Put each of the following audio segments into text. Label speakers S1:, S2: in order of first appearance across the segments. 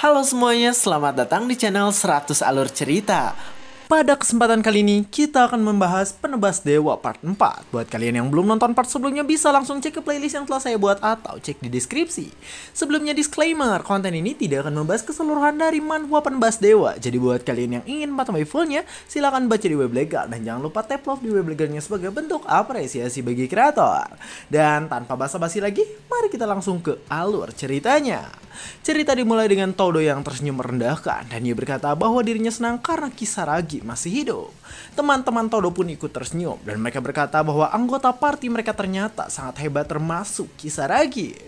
S1: Halo semuanya, selamat datang di channel 100 Alur Cerita. Pada kesempatan kali ini, kita akan membahas Penebas Dewa Part 4. Buat kalian yang belum nonton part sebelumnya, bisa langsung cek ke playlist yang telah saya buat atau cek di deskripsi. Sebelumnya disclaimer, konten ini tidak akan membahas keseluruhan dari manhwa Penebas Dewa. Jadi buat kalian yang ingin mengetahui fullnya, silahkan baca di web legal. Dan jangan lupa tap love di web legalnya sebagai bentuk apresiasi bagi kreator. Dan tanpa basa-basi lagi, mari kita langsung ke alur ceritanya. Cerita dimulai dengan Todo yang tersenyum merendahkan dan ia berkata bahwa dirinya senang karena Kisaragi masih hidup. Teman-teman Todo pun ikut tersenyum dan mereka berkata bahwa anggota party mereka ternyata sangat hebat termasuk Kisaragi.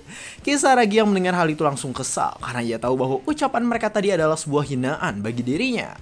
S1: Kisaragi yang mendengar hal itu langsung kesal karena ia tahu bahwa ucapan mereka tadi adalah sebuah hinaan bagi dirinya.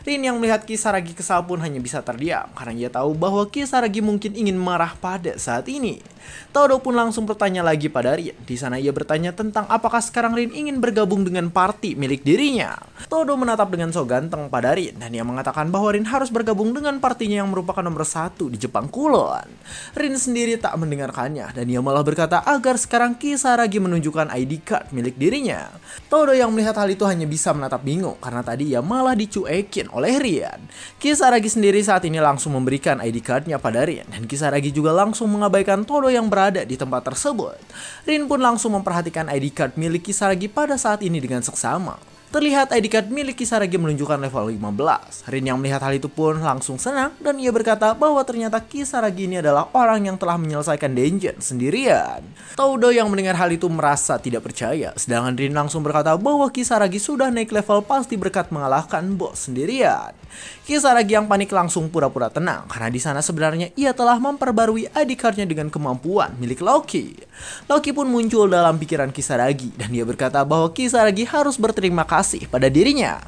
S1: Rin yang melihat Kisaragi kesal pun hanya bisa terdiam karena ia tahu bahwa Kisaragi mungkin ingin marah pada saat ini. Todo pun langsung bertanya lagi pada Rin. Di sana ia bertanya tentang apakah sekarang Rin ingin bergabung dengan party milik dirinya. Todo menatap dengan so ganteng pada Rin dan ia mengatakan bahwa Rin harus bergabung dengan partinya yang merupakan nomor 1 di Jepang Kulon. Rin sendiri tak mendengarkannya dan ia malah berkata agar sekarang Kisaragi menunjukkan ID card milik dirinya. Todo yang melihat hal itu hanya bisa menatap bingung karena tadi ia malah dicuekin oleh Rin. Kisaragi sendiri saat ini langsung memberikan ID cardnya pada Rin dan Kisaragi juga langsung mengabaikan Todo yang berada di tempat tersebut. Rin pun langsung memperhatikan ID card milik Kisaragi pada saat ini dengan seksama. Terlihat ID card milik Kisaragi menunjukkan level 15. Rin yang melihat hal itu pun langsung senang dan ia berkata bahwa ternyata Kisaragi ini adalah orang yang telah menyelesaikan dungeon sendirian. Todo yang mendengar hal itu merasa tidak percaya, sedangkan Rin langsung berkata bahwa Kisaragi sudah naik level pasti berkat mengalahkan bos sendirian. Kisaragi yang panik langsung pura-pura tenang karena di sana sebenarnya ia telah memperbarui ID cardnya dengan kemampuan milik Loki. Loki pun muncul dalam pikiran Kisaragi dan dia berkata bahwa Kisaragi harus berterima kasih pada dirinya.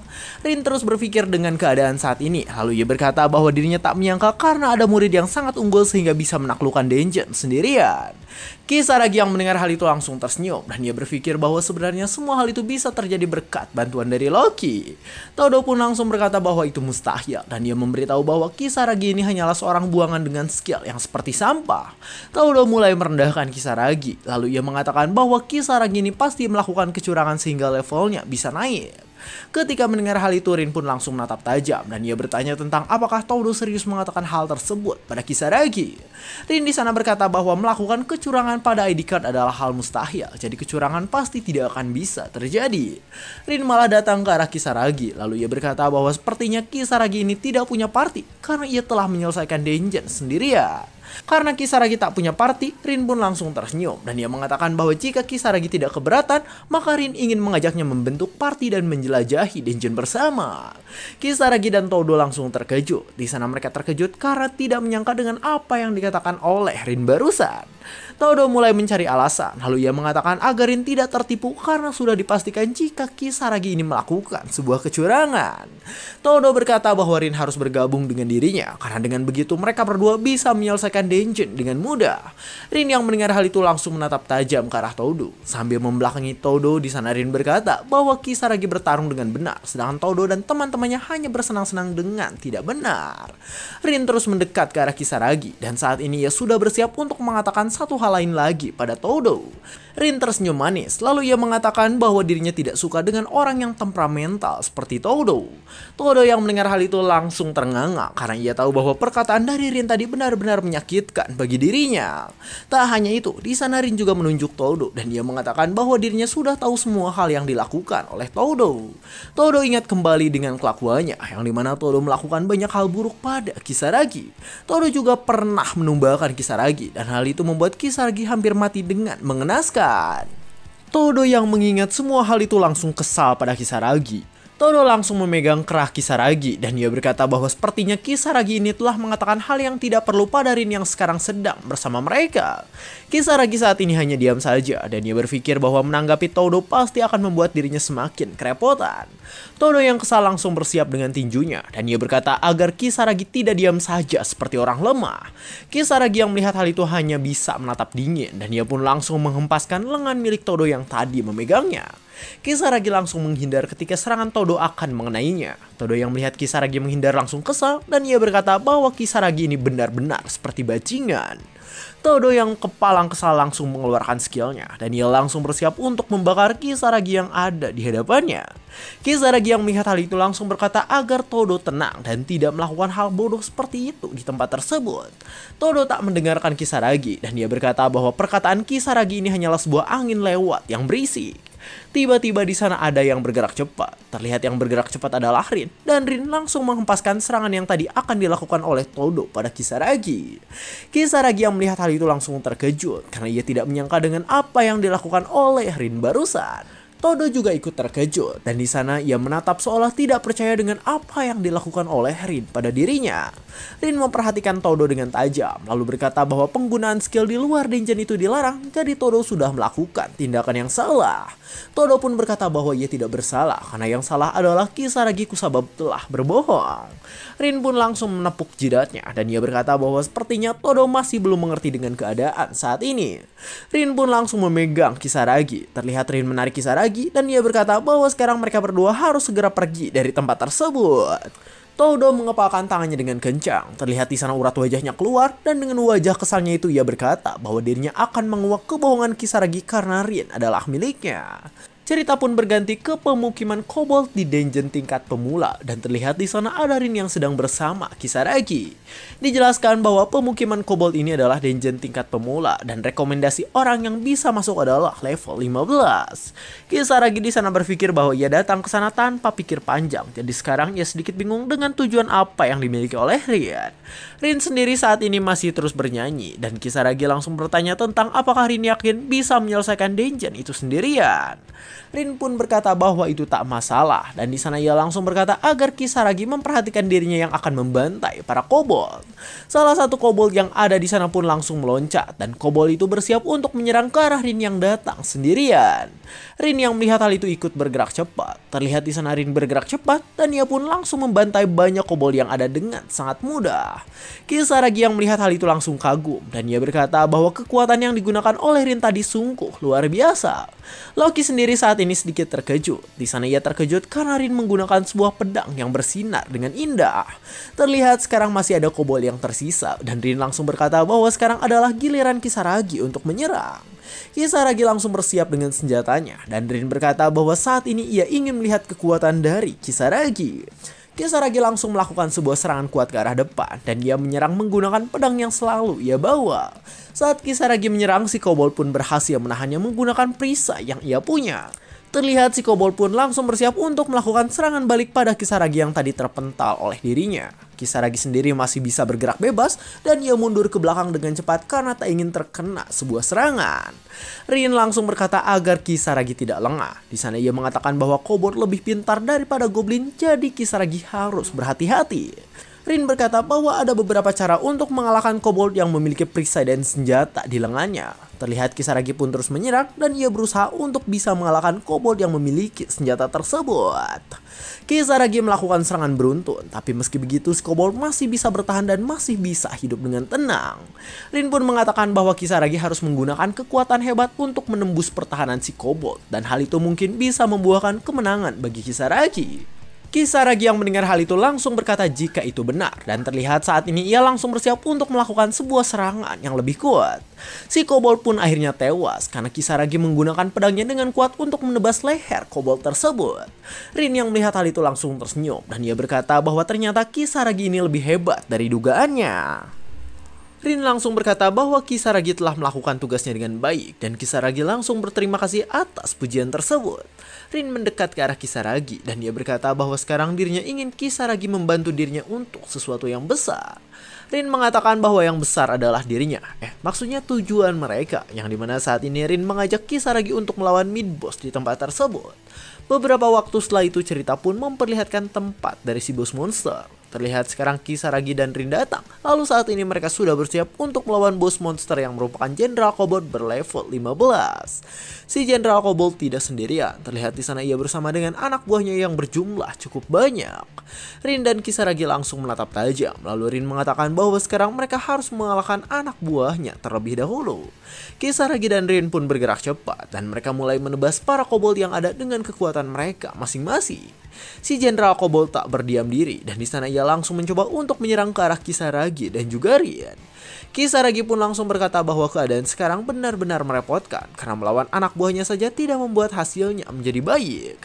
S1: Rin terus berpikir dengan keadaan saat ini, lalu ia berkata bahwa dirinya tak menyangka karena ada murid yang sangat unggul sehingga bisa menaklukkan dungeon sendirian. Kisaragi yang mendengar hal itu langsung tersenyum dan ia berpikir bahwa sebenarnya semua hal itu bisa terjadi berkat bantuan dari Loki. Todo pun langsung berkata bahwa itu mustahil dan ia memberitahu bahwa Kisaragi ini hanyalah seorang buangan dengan skill yang seperti sampah. Todo mulai merendahkan Kisaragi, lalu ia mengatakan bahwa Kisaragi ini pasti melakukan kecurangan sehingga levelnya bisa naik. Ketika mendengar hal itu, Rin pun langsung menatap tajam dan ia bertanya tentang apakah Todo serius mengatakan hal tersebut pada Kisaragi. Rin di sana berkata bahwa melakukan kecurangan pada ID card adalah hal mustahil, jadi kecurangan pasti tidak akan bisa terjadi. Rin malah datang ke arah Kisaragi, lalu ia berkata bahwa sepertinya Kisaragi ini tidak punya party karena ia telah menyelesaikan dungeon sendirian. Karena Kisaragi tak punya party, Rin pun langsung tersenyum dan ia mengatakan bahwa jika Kisaragi tidak keberatan, maka Rin ingin mengajaknya membentuk party dan menjelajahi dungeon bersama. Kisaragi dan Todo langsung terkejut. Di sana mereka terkejut karena tidak menyangka dengan apa yang dikatakan oleh Rin barusan. Todo mulai mencari alasan, lalu ia mengatakan agar Rin tidak tertipu karena sudah dipastikan jika Kisaragi ini melakukan sebuah kecurangan. Todo berkata bahwa Rin harus bergabung dengan dirinya karena dengan begitu mereka berdua bisa menyelesaikan dungeon dengan mudah. Rin yang mendengar hal itu langsung menatap tajam ke arah Todo. Sambil membelakangi Todo, di sana Rin berkata bahwa Kisaragi bertarung dengan benar, sedangkan Todo dan teman-temannya hanya bersenang-senang dengan tidak benar. Rin terus mendekat ke arah Kisaragi dan saat ini ia sudah bersiap untuk mengatakan satu hal lain lagi pada Todo. Rin tersenyum manis, lalu ia mengatakan bahwa dirinya tidak suka dengan orang yang temperamental seperti Todo. Todo yang mendengar hal itu langsung ternganga karena ia tahu bahwa perkataan dari Rin tadi benar-benar menyakitkan bagi dirinya. Tak hanya itu, di sana Rin juga menunjuk Todo dan ia mengatakan bahwa dirinya sudah tahu semua hal yang dilakukan oleh Todo. Todo ingat kembali dengan kelakuannya yang dimana Todo melakukan banyak hal buruk pada Kisaragi. Todo juga pernah menumbalkan Kisaragi dan hal itu membuat Kisaragi hampir mati dengan mengenaskan. Todo yang mengingat semua hal itu langsung kesal pada Kisaragi. Todo langsung memegang kerah Kisaragi dan ia berkata bahwa sepertinya Kisaragi ini telah mengatakan hal yang tidak perlu pada Rin yang sekarang sedang bersama mereka. Kisaragi saat ini hanya diam saja dan ia berpikir bahwa menanggapi Todo pasti akan membuat dirinya semakin kerepotan. Todo yang kesal langsung bersiap dengan tinjunya dan ia berkata agar Kisaragi tidak diam saja seperti orang lemah. Kisaragi yang melihat hal itu hanya bisa menatap dingin dan ia pun langsung menghempaskan lengan milik Todo yang tadi memegangnya. Kisaragi langsung menghindar ketika serangan Todo akan mengenainya. Todo yang melihat Kisaragi menghindar langsung kesal dan ia berkata bahwa Kisaragi ini benar-benar seperti bajingan. Todo yang kepalang kesal langsung mengeluarkan skillnya dan ia langsung bersiap untuk membakar Kisaragi yang ada di hadapannya. Kisaragi yang melihat hal itu langsung berkata agar Todo tenang dan tidak melakukan hal bodoh seperti itu di tempat tersebut. Todo tak mendengarkan Kisaragi dan ia berkata bahwa perkataan Kisaragi ini hanyalah sebuah angin lewat yang berisik. Tiba-tiba di sana ada yang bergerak cepat. Terlihat yang bergerak cepat adalah Rin, dan Rin langsung menghempaskan serangan yang tadi akan dilakukan oleh Todo pada Kisaragi. Kisaragi yang melihat hal itu langsung terkejut karena ia tidak menyangka dengan apa yang dilakukan oleh Rin barusan. Todo juga ikut terkejut dan di sana ia menatap seolah tidak percaya dengan apa yang dilakukan oleh Rin pada dirinya. Rin memperhatikan Todo dengan tajam lalu berkata bahwa penggunaan skill di luar dungeon itu dilarang, jadi Todo sudah melakukan tindakan yang salah. Todo pun berkata bahwa ia tidak bersalah karena yang salah adalah Kisaragi Kusabab telah berbohong. Rin pun langsung menepuk jidatnya dan ia berkata bahwa sepertinya Todo masih belum mengerti dengan keadaan saat ini. Rin pun langsung memegang Kisaragi. Terlihat Rin menarik Kisaragi dan ia berkata bahwa sekarang mereka berdua harus segera pergi dari tempat tersebut. Todo mengepalkan tangannya dengan kencang. Terlihat di sana urat wajahnya keluar dan dengan wajah kesalnya itu ia berkata bahwa dirinya akan menguak kebohongan Kisaragi karena Rin adalah miliknya. Cerita pun berganti ke pemukiman kobold di dungeon tingkat pemula dan terlihat di sana ada Rin yang sedang bersama Kisaragi. Dijelaskan bahwa pemukiman kobold ini adalah dungeon tingkat pemula dan rekomendasi orang yang bisa masuk adalah level 15. Kisaragi di sana berpikir bahwa ia datang ke sana tanpa pikir panjang, jadi sekarang ia sedikit bingung dengan tujuan apa yang dimiliki oleh Rin. Rin sendiri saat ini masih terus bernyanyi dan Kisaragi langsung bertanya tentang apakah Rin yakin bisa menyelesaikan dungeon itu sendirian. Rin pun berkata bahwa itu tak masalah dan di sana ia langsung berkata agar Kisaragi memperhatikan dirinya yang akan membantai para kobold. Salah satu kobold yang ada di sana pun langsung meloncat dan kobold itu bersiap untuk menyerang ke arah Rin yang datang sendirian. Rin yang melihat hal itu ikut bergerak cepat. Terlihat di sana Rin bergerak cepat dan ia pun langsung membantai banyak kobold yang ada dengan sangat mudah. Kisaragi yang melihat hal itu langsung kagum dan ia berkata bahwa kekuatan yang digunakan oleh Rin tadi sungguh luar biasa. Loki sendiri saat ini sedikit terkejut. Di sana ia terkejut karena Rin menggunakan sebuah pedang yang bersinar dengan indah. Terlihat sekarang masih ada kobold yang tersisa dan Rin langsung berkata bahwa sekarang adalah giliran Kisaragi untuk menyerang. Kisaragi langsung bersiap dengan senjatanya dan Rin berkata bahwa saat ini ia ingin melihat kekuatan dari Kisaragi. Kisaragi langsung melakukan sebuah serangan kuat ke arah depan dan dia menyerang menggunakan pedang yang selalu ia bawa. Saat Kisaragi menyerang, si kobold pun berhasil menahannya menggunakan perisai yang ia punya. Terlihat si kobold pun langsung bersiap untuk melakukan serangan balik pada Kisaragi yang tadi terpental oleh dirinya. Kisaragi sendiri masih bisa bergerak bebas dan ia mundur ke belakang dengan cepat karena tak ingin terkena sebuah serangan. Rin langsung berkata agar Kisaragi tidak lengah. Di sana ia mengatakan bahwa kobold lebih pintar daripada goblin, jadi Kisaragi harus berhati-hati. Rin berkata bahwa ada beberapa cara untuk mengalahkan kobold yang memiliki perisai dan senjata di lengannya. Terlihat Kisaragi pun terus menyerang dan ia berusaha untuk bisa mengalahkan kobold yang memiliki senjata tersebut. Kisaragi melakukan serangan beruntun, tapi meski begitu si kobold masih bisa bertahan dan masih bisa hidup dengan tenang. Rin pun mengatakan bahwa Kisaragi harus menggunakan kekuatan hebat untuk menembus pertahanan si kobold dan hal itu mungkin bisa membuahkan kemenangan bagi Kisaragi. Kisaragi yang mendengar hal itu langsung berkata jika itu benar dan terlihat saat ini ia langsung bersiap untuk melakukan sebuah serangan yang lebih kuat. Si kobold pun akhirnya tewas karena Kisaragi menggunakan pedangnya dengan kuat untuk menebas leher kobold tersebut. Rin yang melihat hal itu langsung tersenyum dan ia berkata bahwa ternyata Kisaragi ini lebih hebat dari dugaannya. Rin langsung berkata bahwa Kisaragi telah melakukan tugasnya dengan baik dan Kisaragi langsung berterima kasih atas pujian tersebut. Rin mendekat ke arah Kisaragi dan dia berkata bahwa sekarang dirinya ingin Kisaragi membantu dirinya untuk sesuatu yang besar. Rin mengatakan bahwa yang besar adalah dirinya. Maksudnya tujuan mereka, yang dimana saat ini Rin mengajak Kisaragi untuk melawan mid-boss di tempat tersebut. Beberapa waktu setelah itu cerita pun memperlihatkan tempat dari si bos monster. terlihat sekarang Kisaragi dan Rin datang. Lalu saat ini mereka sudah bersiap untuk melawan bos monster yang merupakan Jenderal Kobold berlevel 15. Si Jenderal Kobold tidak sendirian, terlihat di sana ia bersama dengan anak buahnya yang berjumlah cukup banyak. Rin dan Kisaragi langsung menatap tajam, lalu Rin mengatakan bahwa sekarang mereka harus mengalahkan anak buahnya terlebih dahulu. Kisaragi dan Rin pun bergerak cepat dan mereka mulai menebas para kobold yang ada dengan kekuatan mereka masing-masing. Si Jenderal Kobold tak berdiam diri dan di sana ia langsung mencoba untuk menyerang ke arah Kisaragi dan juga Rin. Kisaragi pun langsung berkata bahwa keadaan sekarang benar-benar merepotkan karena melawan anak buahnya saja tidak membuat hasilnya menjadi baik.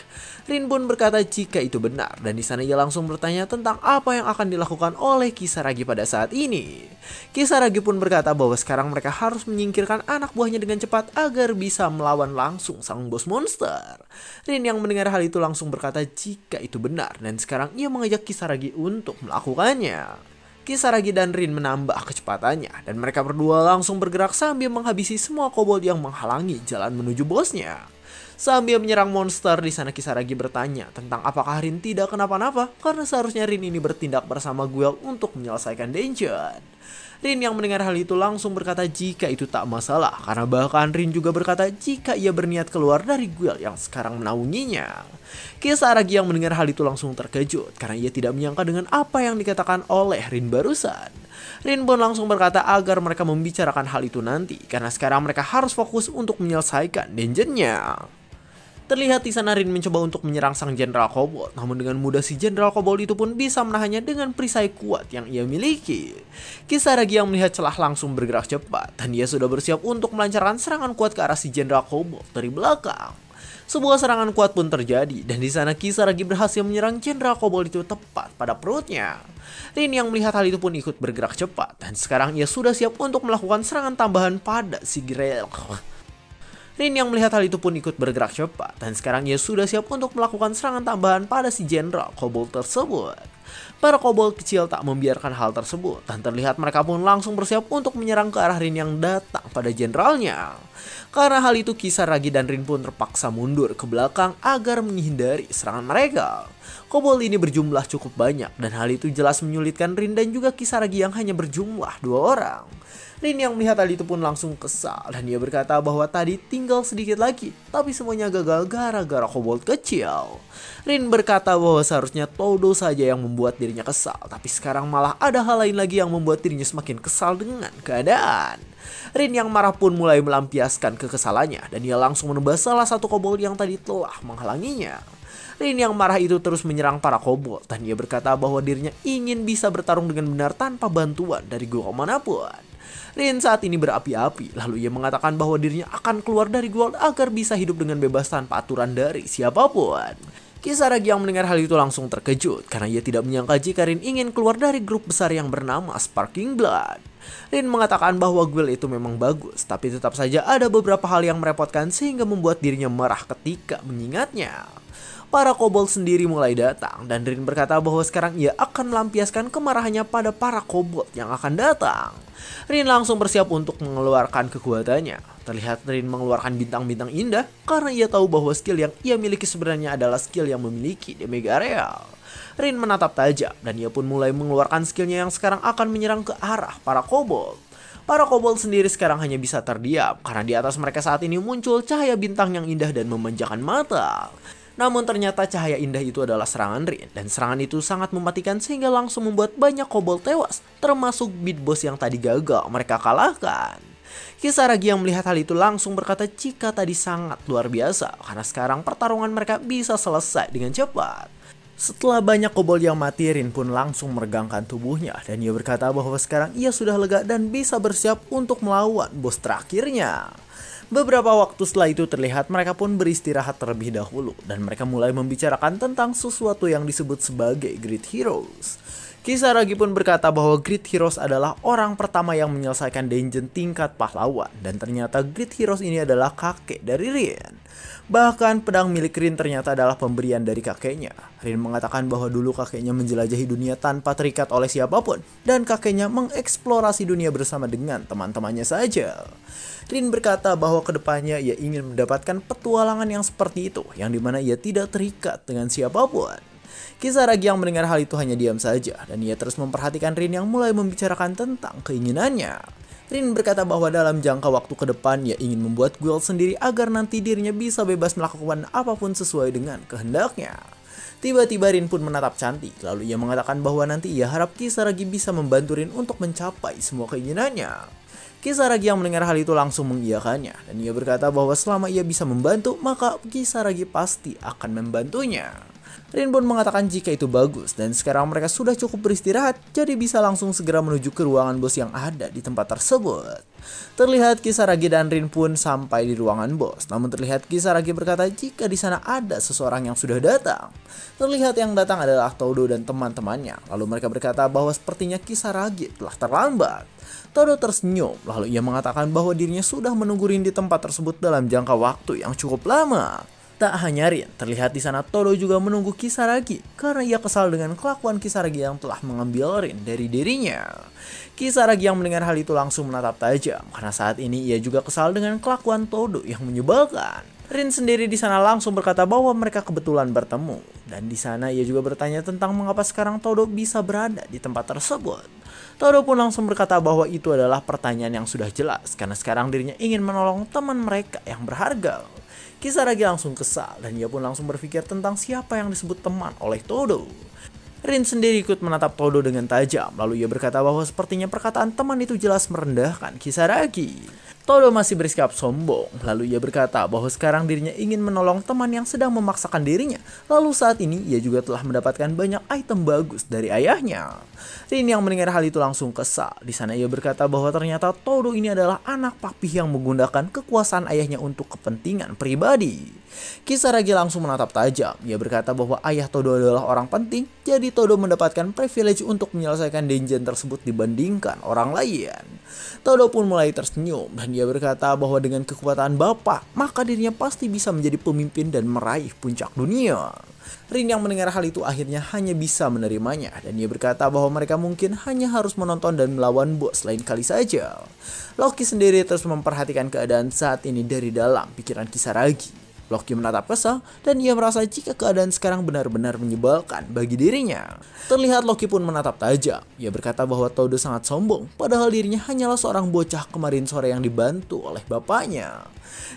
S1: Rin pun berkata jika itu benar dan di sana ia langsung bertanya tentang apa yang akan dilakukan oleh Kisaragi pada saat ini. Kisaragi pun berkata bahwa sekarang mereka harus menyingkirkan anak buahnya dengan cepat agar bisa melawan langsung sang bos monster. Rin yang mendengar hal itu langsung berkata jika itu benar dan sekarang ia mengajak Kisaragi untuk melakukannya. Kisaragi dan Rin menambah kecepatannya dan mereka berdua langsung bergerak sambil menghabisi semua kobold yang menghalangi jalan menuju bosnya. Sambil menyerang monster, di sana Kisaragi bertanya tentang apakah Rin tidak kenapa-napa karena seharusnya Rin ini bertindak bersama Guel untuk menyelesaikan dungeon. Rin yang mendengar hal itu langsung berkata jika itu tak masalah karena bahkan Rin juga berkata jika ia berniat keluar dari Guel yang sekarang menaunginya. Kisaragi yang mendengar hal itu langsung terkejut karena ia tidak menyangka dengan apa yang dikatakan oleh Rin barusan. Rin pun langsung berkata agar mereka membicarakan hal itu nanti karena sekarang mereka harus fokus untuk menyelesaikan dungeonnya. Terlihat di sana Rin mencoba untuk menyerang sang Jenderal Kobold, namun dengan mudah si Jenderal Kobold itu pun bisa menahannya dengan perisai kuat yang ia miliki. Kisaragi yang melihat celah langsung bergerak cepat, dan dia sudah bersiap untuk melancarkan serangan kuat ke arah si Jenderal Kobold dari belakang. Sebuah serangan kuat pun terjadi, dan di sana Kisaragi berhasil menyerang Jenderal Kobold itu tepat pada perutnya. Rin yang melihat hal itu pun ikut bergerak cepat, dan sekarang ia sudah siap untuk melakukan serangan tambahan pada si Grel. Rin yang melihat hal itu pun ikut bergerak cepat dan sekarang ia sudah siap untuk melakukan serangan tambahan pada si Jenderal Kobold tersebut. Para kobold kecil tak membiarkan hal tersebut dan terlihat mereka pun langsung bersiap untuk menyerang ke arah Rin yang datang pada jenderalnya. Karena hal itu Kisaragi dan Rin pun terpaksa mundur ke belakang agar menghindari serangan mereka. Kobold ini berjumlah cukup banyak dan hal itu jelas menyulitkan Rin dan juga Kisaragi yang hanya berjumlah 2 orang. Rin yang melihat hal itu pun langsung kesal dan ia berkata bahwa tadi tinggal sedikit lagi, tapi semuanya gagal gara-gara kobold kecil. Rin berkata bahwa seharusnya Todo saja yang membuat dirinya kesal, tapi sekarang malah ada hal lain lagi yang membuat dirinya semakin kesal dengan keadaan. Rin yang marah pun mulai melampiaskan kekesalannya dan ia langsung menebas salah satu kobold yang tadi telah menghalanginya. Rin yang marah itu terus menyerang para kobold dan ia berkata bahwa dirinya ingin bisa bertarung dengan benar tanpa bantuan dari gua manapun. Rin saat ini berapi-api, lalu ia mengatakan bahwa dirinya akan keluar dari Guild agar bisa hidup dengan bebas tanpa aturan dari siapapun. Kisaragi yang mendengar hal itu langsung terkejut karena ia tidak menyangka jika Rin ingin keluar dari grup besar yang bernama Sparking Blood. Rin mengatakan bahwa Guild itu memang bagus, tapi tetap saja ada beberapa hal yang merepotkan sehingga membuat dirinya marah ketika mengingatnya. Para kobold sendiri mulai datang dan Rin berkata bahwa sekarang ia akan melampiaskan kemarahannya pada para kobold yang akan datang. Rin langsung bersiap untuk mengeluarkan kekuatannya. Terlihat Rin mengeluarkan bintang-bintang indah karena ia tahu bahwa skill yang ia miliki sebenarnya adalah skill yang memiliki damage area. Rin menatap tajam dan ia pun mulai mengeluarkan skillnya yang sekarang akan menyerang ke arah para kobold. Para kobold sendiri sekarang hanya bisa terdiam karena di atas mereka saat ini muncul cahaya bintang yang indah dan memanjakan mata. Namun ternyata cahaya indah itu adalah serangan Rin dan serangan itu sangat mematikan sehingga langsung membuat banyak kobold tewas, termasuk Beat Boss yang tadi gagal mereka kalahkan. Kisaragi yang melihat hal itu langsung berkata jika tadi sangat luar biasa karena sekarang pertarungan mereka bisa selesai dengan cepat. Setelah banyak kobold yang mati, Rin pun langsung meregangkan tubuhnya dan ia berkata bahwa sekarang ia sudah lega dan bisa bersiap untuk melawan bos terakhirnya. Beberapa waktu setelah itu terlihat mereka pun beristirahat terlebih dahulu dan mereka mulai membicarakan tentang sesuatu yang disebut sebagai Great Heroes. Kisaragi pun berkata bahwa Great Heroes adalah orang pertama yang menyelesaikan dungeon tingkat pahlawan dan ternyata Great Heroes ini adalah kakek dari Rin. Bahkan pedang milik Rin ternyata adalah pemberian dari kakeknya. Rin mengatakan bahwa dulu kakeknya menjelajahi dunia tanpa terikat oleh siapapun dan kakeknya mengeksplorasi dunia bersama dengan teman-temannya saja. Rin berkata bahwa kedepannya ia ingin mendapatkan petualangan yang seperti itu, yang dimana ia tidak terikat dengan siapapun. Kisaragi yang mendengar hal itu hanya diam saja, dan ia terus memperhatikan Rin yang mulai membicarakan tentang keinginannya. Rin berkata bahwa dalam jangka waktu ke depan ia ingin membuat guild sendiri agar nanti dirinya bisa bebas melakukan apapun sesuai dengan kehendaknya. Tiba-tiba Rin pun menatap cantik, lalu ia mengatakan bahwa nanti ia harap Kisaragi bisa membantu Rin untuk mencapai semua keinginannya. Kisaragi yang mendengar hal itu langsung mengiyakannya, dan ia berkata bahwa selama ia bisa membantu, maka Kisaragi pasti akan membantunya. Rin pun mengatakan jika itu bagus, dan sekarang mereka sudah cukup beristirahat, jadi bisa langsung segera menuju ke ruangan bos yang ada di tempat tersebut. Terlihat Kisaragi dan Rin pun sampai di ruangan bos, namun terlihat Kisaragi berkata jika di sana ada seseorang yang sudah datang. Terlihat yang datang adalah Todo dan teman-temannya, lalu mereka berkata bahwa sepertinya Kisaragi telah terlambat. Todo tersenyum, lalu ia mengatakan bahwa dirinya sudah menunggu Rin di tempat tersebut dalam jangka waktu yang cukup lama. Tak hanya Rin, terlihat di sana Todo juga menunggu Kisaragi karena ia kesal dengan kelakuan Kisaragi yang telah mengambil Rin dari dirinya. Kisaragi yang mendengar hal itu langsung menatap tajam karena saat ini ia juga kesal dengan kelakuan Todo yang menyebalkan. Rin sendiri di sana langsung berkata bahwa mereka kebetulan bertemu, dan di sana ia juga bertanya tentang mengapa sekarang Todo bisa berada di tempat tersebut. Todo pun langsung berkata bahwa itu adalah pertanyaan yang sudah jelas karena sekarang dirinya ingin menolong teman mereka yang berharga. Kisaragi langsung kesal dan ia pun langsung berpikir tentang siapa yang disebut teman oleh Todo. Rin sendiri ikut menatap Todo dengan tajam, lalu ia berkata bahwa sepertinya perkataan teman itu jelas merendahkan Kisaragi. Todo masih bersikap sombong, lalu ia berkata bahwa sekarang dirinya ingin menolong teman yang sedang memaksakan dirinya, lalu saat ini ia juga telah mendapatkan banyak item bagus dari ayahnya. Rin yang mendengar hal itu langsung kesal. Di sana ia berkata bahwa ternyata Todo ini adalah anak papih yang menggunakan kekuasaan ayahnya untuk kepentingan pribadi. Kisaragi langsung menatap tajam. Ia berkata bahwa ayah Todo adalah orang penting, jadi Todo mendapatkan privilege untuk menyelesaikan dungeon tersebut dibandingkan orang lain. Todo pun mulai tersenyum dan dia berkata bahwa dengan kekuatan bapak, maka dirinya pasti bisa menjadi pemimpin dan meraih puncak dunia. Rin yang mendengar hal itu akhirnya hanya bisa menerimanya, dan ia berkata bahwa mereka mungkin hanya harus menonton dan melawan bos lain kali saja. Loki sendiri terus memperhatikan keadaan saat ini dari dalam pikiran Kisaragi. Loki menatap kesal dan ia merasa jika keadaan sekarang benar-benar menyebalkan bagi dirinya. Terlihat Loki pun menatap tajam. Ia berkata bahwa Todo sangat sombong, padahal dirinya hanyalah seorang bocah kemarin sore yang dibantu oleh bapaknya.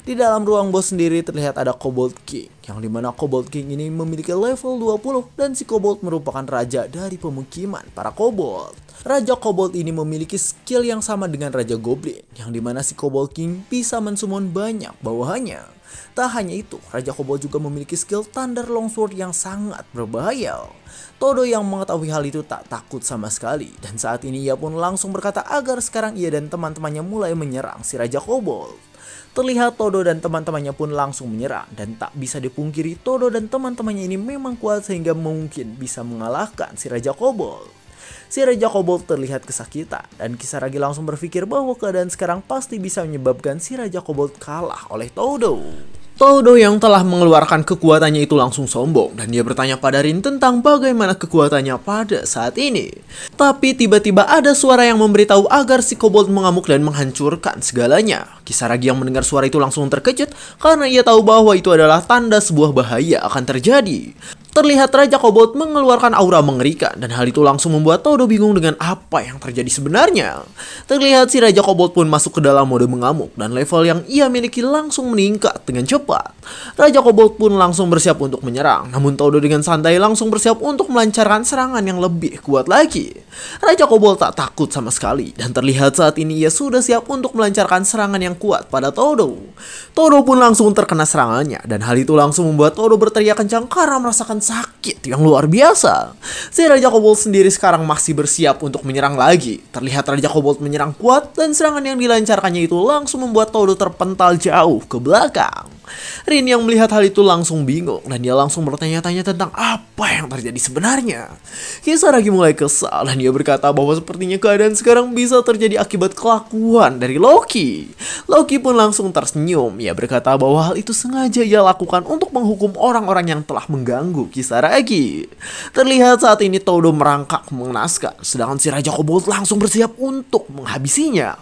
S1: Di dalam ruang bos sendiri terlihat ada Kobold King, yang dimana Kobold King ini memiliki level 20 dan si Kobold merupakan raja dari pemukiman para Kobold. Raja Kobold ini memiliki skill yang sama dengan Raja Goblin, yang dimana si Kobold King bisa mensummon banyak bawahannya. Tak hanya itu, Raja Kobold juga memiliki skill Thunder Longsword yang sangat berbahaya. Todo yang mengetahui hal itu tak takut sama sekali, dan saat ini ia pun langsung berkata agar sekarang ia dan teman-temannya mulai menyerang si Raja Kobold. Terlihat Todo dan teman-temannya pun langsung menyerang, dan tak bisa dipungkiri Todo dan teman-temannya ini memang kuat sehingga mungkin bisa mengalahkan si Raja Kobold. Si Raja Kobold terlihat kesakitan, dan Kisaragi langsung berpikir bahwa keadaan sekarang pasti bisa menyebabkan si Raja Kobold kalah oleh Todo. Todo yang telah mengeluarkan kekuatannya itu langsung sombong, dan dia bertanya pada Rin tentang bagaimana kekuatannya pada saat ini. Tapi tiba-tiba ada suara yang memberitahu agar si Kobold mengamuk dan menghancurkan segalanya. Kisaragi yang mendengar suara itu langsung terkejut karena ia tahu bahwa itu adalah tanda sebuah bahaya akan terjadi. Terlihat Raja Kobold mengeluarkan aura mengerikan, dan hal itu langsung membuat Todo bingung dengan apa yang terjadi sebenarnya. Terlihat si Raja Kobold pun masuk ke dalam mode mengamuk, dan level yang ia miliki langsung meningkat dengan cepat. Raja Kobold pun langsung bersiap untuk menyerang, namun Todo dengan santai langsung bersiap untuk melancarkan serangan yang lebih kuat lagi. Raja Kobold tak takut sama sekali, dan terlihat saat ini ia sudah siap untuk melancarkan serangan yang kuat pada Todo. Todo pun langsung terkena serangannya, dan hal itu langsung membuat Todo berteriak kencang karena merasakan sakit yang luar biasa. Si Raja Kobold sendiri sekarang masih bersiap untuk menyerang lagi. Terlihat Raja Kobold menyerang kuat, dan serangan yang dilancarkannya itu langsung membuat Todo terpental jauh ke belakang. Rin yang melihat hal itu langsung bingung, dan dia langsung bertanya-tanya tentang apa yang terjadi sebenarnya. Kisaragi mulai kesal, dan dia berkata bahwa sepertinya keadaan sekarang bisa terjadi akibat kelakuan dari Loki. Loki pun langsung tersenyum. Ia berkata bahwa hal itu sengaja ia lakukan untuk menghukum orang-orang yang telah mengganggu Kisaragi. Terlihat saat ini Todo merangkak mengenaskan, sedangkan si Raja Kobold langsung bersiap untuk menghabisinya.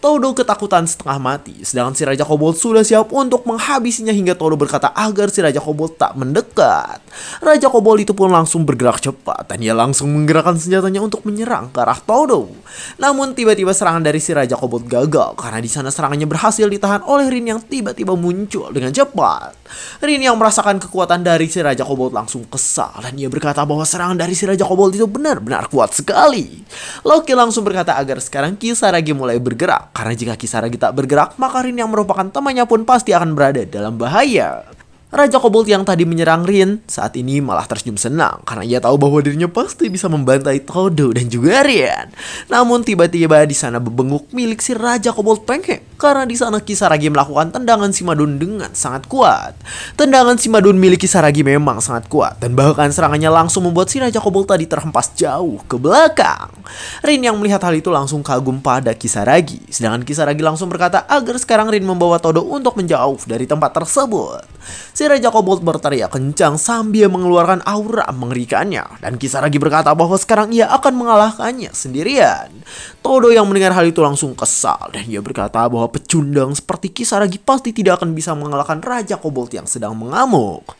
S1: Todo ketakutan setengah mati, sedangkan si Raja Kobold sudah siap untuk menghabisinya hingga Todo berkata agar si Raja Kobold tak mendekat. Raja Kobold itu pun langsung bergerak cepat dan ia langsung menggerakkan senjatanya untuk menyerang ke arah Todo. Namun tiba-tiba serangan dari si Raja Kobold gagal karena di sana serangannya berhasil ditahan oleh Rin yang tiba-tiba muncul dengan cepat. Rin yang merasakan kekuatan dari si Raja Kobold langsung kesal dan ia berkata bahwa serangan dari si Raja Kobold itu benar-benar kuat sekali. Loki langsung berkata agar sekarang Kisaragi mulai bergerak. Karena jika Kisaragi tak bergerak, maka Rin yang merupakan temannya pun pasti akan berada dalam bahaya. Raja Kobold yang tadi menyerang Rin saat ini malah tersenyum senang karena ia tahu bahwa dirinya pasti bisa membantai Todo dan juga Rin. Namun tiba-tiba di sana bebenguk milik si Raja Kobold pengek karena di sana Kisaragi melakukan tendangan Simadun dengan sangat kuat. Tendangan Simadun milik Kisaragi memang sangat kuat dan bahkan serangannya langsung membuat si Raja Kobold tadi terhempas jauh ke belakang. Rin yang melihat hal itu langsung kagum pada Kisaragi, sedangkan Kisaragi langsung berkata agar sekarang Rin membawa Todo untuk menjauh dari tempat tersebut. Si Raja Kobold berteriak kencang sambil mengeluarkan aura mengerikannya dan Kisaragi berkata bahwa sekarang ia akan mengalahkannya sendirian. Todo yang mendengar hal itu langsung kesal dan ia berkata bahwa pecundang seperti Kisaragi pasti tidak akan bisa mengalahkan Raja Kobold yang sedang mengamuk.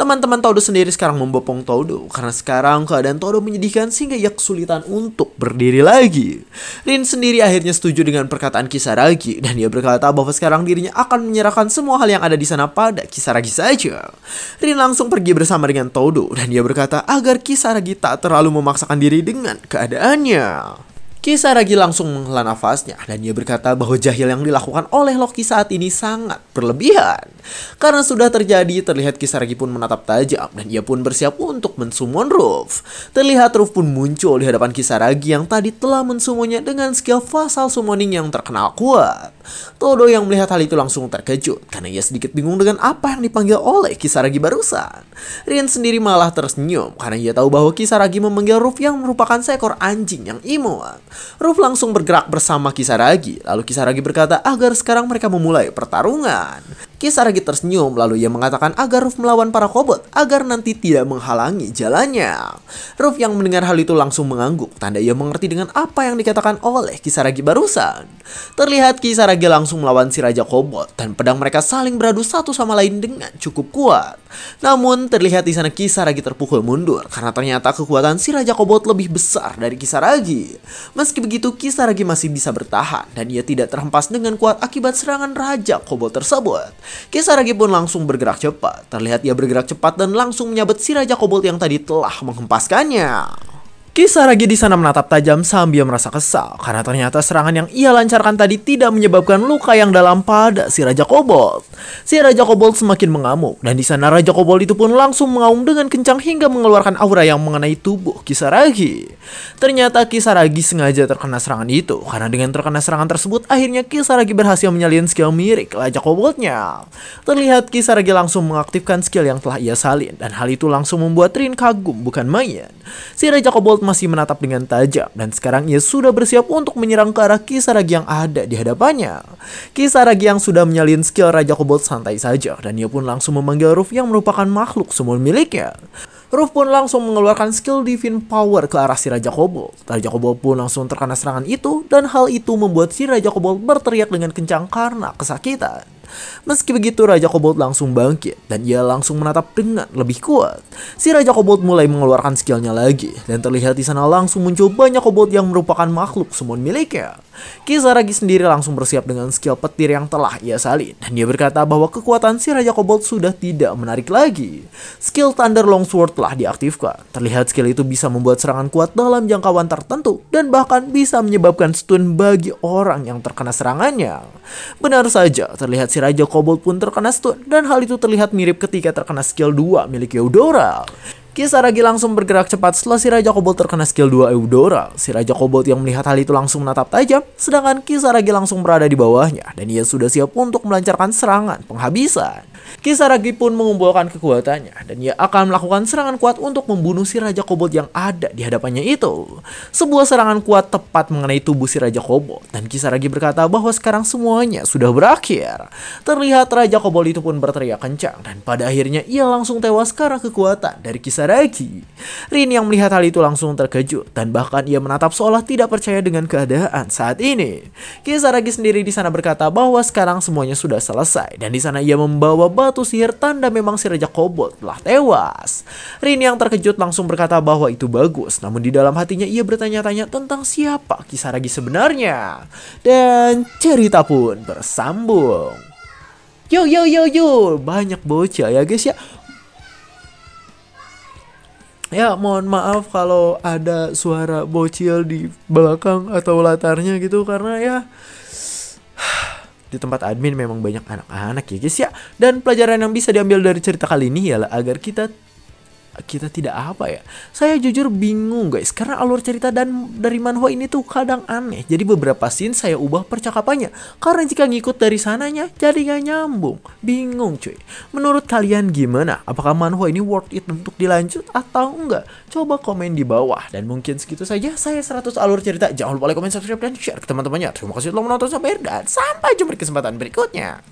S1: Teman-teman Todo sendiri sekarang membopong Todo karena sekarang keadaan Todo menyedihkan sehingga ia kesulitan untuk berdiri lagi. Rin sendiri akhirnya setuju dengan perkataan Kisaragi dan dia berkata bahwa sekarang dirinya akan menyerahkan semua hal yang ada di sana pada Kisaragi saja. Rin langsung pergi bersama dengan Todo dan dia berkata agar Kisaragi tak terlalu memaksakan diri dengan keadaannya. Kisaragi langsung menghela nafasnya dan dia berkata bahwa jahil yang dilakukan oleh Loki saat ini sangat berlebihan. Karena sudah terjadi, terlihat Kisaragi pun menatap tajam dan ia pun bersiap untuk mensummon Ruff. Terlihat Ruff pun muncul di hadapan Kisaragi yang tadi telah mensummonnya dengan skill Vassal Summoning yang terkenal kuat. Todo yang melihat hal itu langsung terkejut karena ia sedikit bingung dengan apa yang dipanggil oleh Kisaragi barusan. Rin sendiri malah tersenyum karena ia tahu bahwa Kisaragi memanggil Ruff yang merupakan seekor anjing yang imut. Ruff langsung bergerak bersama Kisaragi, lalu Kisaragi berkata agar sekarang mereka memulai pertarungan. Kisaragi tersenyum lalu ia mengatakan agar Ruff melawan para kobold agar nanti tidak menghalangi jalannya. Ruff yang mendengar hal itu langsung mengangguk, tanda ia mengerti dengan apa yang dikatakan oleh Kisaragi barusan. Terlihat Kisaragi langsung melawan si Raja Kobold dan pedang mereka saling beradu satu sama lain dengan cukup kuat. Namun terlihat di sana Kisaragi terpukul mundur karena ternyata kekuatan si Raja Kobold lebih besar dari Kisaragi. Meski begitu Kisaragi masih bisa bertahan dan ia tidak terhempas dengan kuat akibat serangan Raja Kobold tersebut. Kisaragi pun langsung bergerak cepat. Terlihat ia bergerak cepat dan langsung menyabet si Raja Kobold yang tadi telah menghempaskannya. Kisaragi di sana menatap tajam sambil merasa kesal karena ternyata serangan yang ia lancarkan tadi tidak menyebabkan luka yang dalam pada si Raja Kobold. Si Raja Kobold semakin mengamuk dan di sana Raja Kobold itu pun langsung mengaum dengan kencang hingga mengeluarkan aura yang mengenai tubuh Kisaragi. Ternyata Kisaragi sengaja terkena serangan itu karena dengan terkena serangan tersebut akhirnya Kisaragi berhasil menyalin skill mirip Raja Koboldnya. Terlihat Kisaragi langsung mengaktifkan skill yang telah ia salin dan hal itu langsung membuat Rin kagum bukan main. Si Raja Kobold masih menatap dengan tajam dan sekarang ia sudah bersiap untuk menyerang ke arah Kisaragi yang ada di hadapannya. Kisaragi yang sudah menyalin skill Raja Kobold santai saja dan ia pun langsung memanggil Ruff yang merupakan makhluk summon miliknya. Ruff pun langsung mengeluarkan skill Divine Power ke arah si Raja Kobold. Raja Kobold pun langsung terkena serangan itu dan hal itu membuat si Raja Kobold berteriak dengan kencang karena kesakitan. Meski begitu Raja Kobold langsung bangkit dan ia langsung menatap dengan lebih kuat. Si Raja Kobold mulai mengeluarkan skillnya lagi dan terlihat di sana langsung muncul banyak kobold yang merupakan makhluk summon miliknya. Kisaragi sendiri langsung bersiap dengan skill petir yang telah ia salin dan dia berkata bahwa kekuatan si Raja Kobold sudah tidak menarik lagi. Skill Thunder Longsword telah diaktifkan. Terlihat skill itu bisa membuat serangan kuat dalam jangkauan tertentu dan bahkan bisa menyebabkan stun bagi orang yang terkena serangannya. Benar saja, terlihat si Raja Kobold pun terkena stun dan hal itu terlihat mirip ketika terkena skill 2 milik Eudora. Kisaragi langsung bergerak cepat setelah si Raja Kobold terkena skill 2 Eudora. Si Raja Kobold yang melihat hal itu langsung menatap tajam, sedangkan Kisaragi langsung berada di bawahnya dan ia sudah siap untuk melancarkan serangan penghabisan. Kisaragi pun mengumpulkan kekuatannya dan ia akan melakukan serangan kuat untuk membunuh si Raja Kobold yang ada di hadapannya itu. Sebuah serangan kuat tepat mengenai tubuh si Raja Kobold dan Kisaragi berkata bahwa sekarang semuanya sudah berakhir. Terlihat Raja Kobold itu pun berteriak kencang dan pada akhirnya ia langsung tewas karena kekuatan dari Kisaragi Kisaragi. Rin yang melihat hal itu langsung terkejut dan bahkan ia menatap seolah tidak percaya dengan keadaan saat ini. Kisaragi sendiri di sana berkata bahwa sekarang semuanya sudah selesai dan di sana ia membawa batu sihir tanda memang si Raja Kobold telah tewas. Rin yang terkejut langsung berkata bahwa itu bagus, namun di dalam hatinya ia bertanya-tanya tentang siapa Kisaragi sebenarnya. Dan cerita pun bersambung. Yo yo yo yo, banyak bocah ya guys ya. Ya mohon maaf kalau ada suara bocil di belakang atau latarnya gitu karena ya di tempat admin memang banyak anak-anak ya guys ya. Dan pelajaran yang bisa diambil dari cerita kali ini ialah agar kita tidak apa ya. Saya jujur bingung guys karena alur cerita dan dari manhwa ini tuh kadang aneh. Jadi beberapa scene saya ubah percakapannya karena jika ngikut dari sananya jadi gak nyambung. Bingung cuy. Menurut kalian gimana? Apakah manhwa ini worth it untuk dilanjut atau enggak? Coba komen di bawah. Dan mungkin segitu saja saya 100 alur cerita. Jangan lupa like, komen, subscribe dan share ke teman-temannya. Terima kasih telah menonton sampai akhir dan sampai jumpa di kesempatan berikutnya.